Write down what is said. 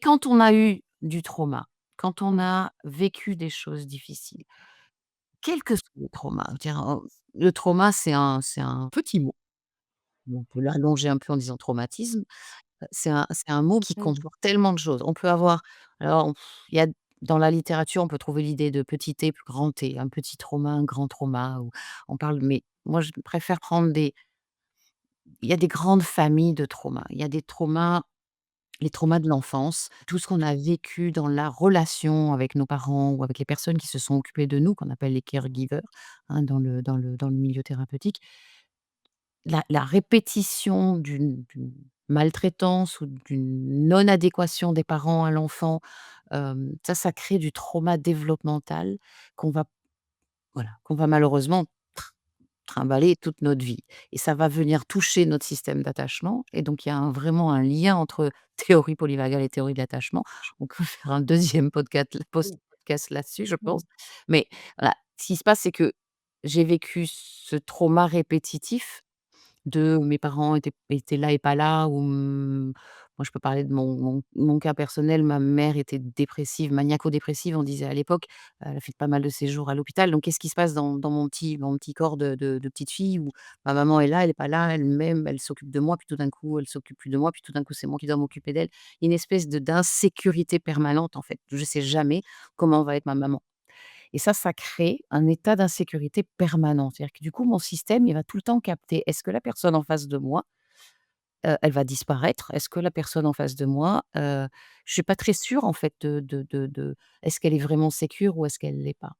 Quand on a eu du trauma, quand on a vécu des choses difficiles, quel que soit le trauma, je veux dire, le trauma, c'est un petit mot. On peut l'allonger un peu en disant traumatisme. C'est un mot qui Mmh. comporte tellement de choses. On peut avoir alors on il y a dans la littérature, on peut trouver l'idée de petit T, grand T, un petit trauma, un grand trauma, ou on parle mais moi je préfère prendre des il y a des grandes familles de traumas. Il y a des traumas les traumas de l'enfance, tout ce qu'on a vécu dans la relation avec nos parents ou avec les personnes qui se sont occupées de nous, qu'on appelle les caregivers, hein, dans le milieu thérapeutique. La répétition d'une maltraitance ou d'une non-adéquation des parents à l'enfant, ça crée du trauma développemental qu'on va qu'on va malheureusement trimballer toute notre vie, et ça va venir toucher notre système d'attachement, et donc il y a vraiment un lien entre théorie polyvagale et théorie de l'attachement. On peut faire un deuxième podcast là-dessus, je Mmh. pense. Mais voilà, ce qui se passe, c'est que j'ai vécu ce trauma répétitif de mes parents étaient là et pas là, ou moi je peux parler de mon cas personnel. Ma mère était dépressive, maniaco-dépressive, on disait à l'époque. Elle a fait pas mal de séjours à l'hôpital. Donc qu'est-ce qui se passe dans mon petit corps de petite fille, où ma maman est là, elle est pas là, elle m'aime, elle s'occupe de moi, puis tout d'un coup, elle s'occupe plus de moi, puis tout d'un coup, c'est moi qui dois m'occuper d'elle. Une espèce d'insécurité permanente, en fait. Je sais jamais comment va être ma maman. Et ça crée un état d'insécurité permanent. C'est-à-dire que du coup, mon système, il va tout le temps capter: est-ce que la personne en face de moi, elle va disparaître? Est-ce que la personne en face de moi, je suis pas très sûre en fait de est-ce qu'elle est vraiment sécure ou est-ce qu'elle l'est pas?